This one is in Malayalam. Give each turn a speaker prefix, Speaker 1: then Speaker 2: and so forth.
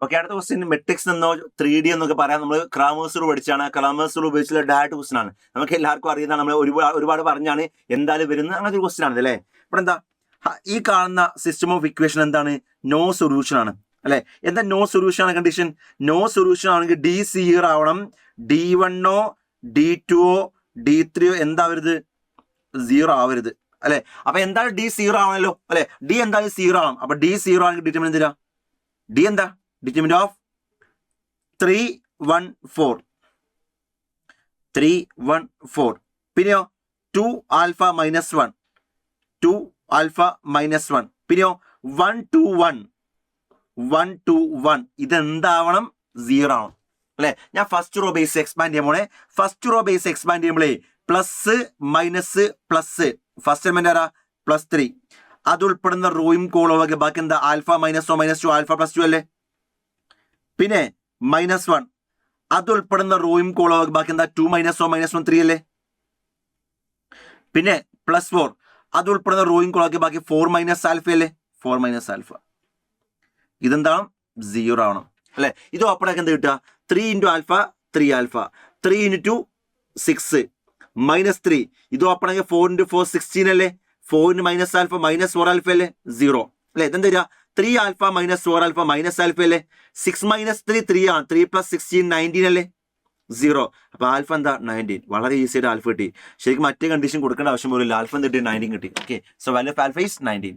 Speaker 1: ഓക്കെ, അടുത്ത ക്വസ്റ്റ്യൻ മെട്രിക്സ് എന്നോ 3D എന്നൊക്കെ പറയാൻ നമ്മൾ ക്രാമേഴ്സ് റൂൾ പഠിച്ചാണ്. ക്രാമേഴ്സ് റൂൾ ഉപയോഗിച്ചുള്ള ഡയറക്റ്റ് ക്വസ്റ്റ്യൻ ആണ്. നമുക്ക് എല്ലാവർക്കും അറിയുന്നതാണ്, നമ്മൾ ഒരുപാട് പറഞ്ഞാണ് എന്തായാലും വരുന്നത്. അങ്ങനത്തെ ഒരു ക്വസ്റ്റ്യൻ ആണ് അല്ലേ. ഇവിടെ എന്താ ഈ കാണുന്ന സിസ്റ്റം ഓഫ് ഇക്വേഷൻ എന്താണ്? നോ സൊല്യൂഷൻ ആണ് അല്ലെ. എന്താ നോ സൊല്യൂഷൻ ആണ് കണ്ടീഷൻ? നോ സൊല്യൂഷൻ ആണെങ്കിൽ ഡി 0 ആവണം, D1 D2 D3 എന്താവരുത്? 0 ആവരുത് അല്ലെ. അപ്പൊ എന്തായാലും D 0 ആവണല്ലോ അല്ലെ. ഡി എന്തായാലും 0 ആവണം. അപ്പൊ D 0 ആണെങ്കിൽ ഡിറ്റർമിനന്റ് എന്തിനാ? ഡി എന്താ? Determinant of 3 1 4 3 1 4. പിന്നെയോ 2 ആൽഫ മൈനസ് 1 2 ആൽഫ മൈനസ് 1. പിന്നെയോ 1 2 1 1 2 1. ഇതെന്താവണം? 0 ആവണം അല്ലെ. ഞാൻ ഫസ്റ്റ് റോ ബേസ് എക്സ്പാൻഡ് ചെയ്യുമ്പോഴേ, ഫസ്റ്റ് റോ ബേസ് എക്സ്പാൻഡ് ചെയ്യുമ്പോഴേ plus minus plus, first element ആരാ? +3. അത് ഉൾപ്പെടുന്ന റോയും കോളവും ബാക്കി എന്താ? ആൽഫ മൈനസ് 1 മൈനസ് 2 ആൽഫ +2 അല്ലേ. പിന്നെ -1 അത് ഉൾപ്പെടുന്ന റോയും കോളവും ബാക്കി എന്താ? 2 മൈനസ് 1 മൈനസ് 1 3 അല്ലേ. പിന്നെ +4 അത് ഉൾപ്പെടുന്ന റോയും കോളവും ബാക്കി 4 മൈനസ് ആൽഫ അല്ലേ. 4 മൈനസ് ആൽഫ. ഇതെന്താണ്? 0 ആവണം അല്ലെ. ഇത് ഓപ്പൺ ആക്കി എന്താ കിട്ടുക? 3 ഇൻറ്റു ആൽഫ 3 ആൽഫ, 3 ഇൻറ്റു 6 -3. ഇത് ഓപ്പൺ ആക്കി 4 ഇൻറ്റു 4 16 അല്ലേ. 4 ഇൻറ്റു മൈനസ് ആൽഫ -4 ആൽഫ അല്ലേ. 0 അല്ലെ. ഇതെന്താ വരിക? 3 ആൽഫ -4 ആൽഫ മൈനസ് ആൽഫ അല്ലേ. 6 മൈനസ് 3 3 ആണ്. 3 + 16 19 അല്ലേ. 0. അപ്പൊ ആൽഫ എന്താ? 19. വളരെ ഈസി ആയിട്ട് ആൽഫ കിട്ടി. ശരിക്കും മറ്റേ കണ്ടീഷൻ കൊടുക്കേണ്ട ആവശ്യം പോലും ഇല്ല. ആൽഫ എന്ത് കിട്ടി? 19 കിട്ടി. Okay, so value of alpha is 19.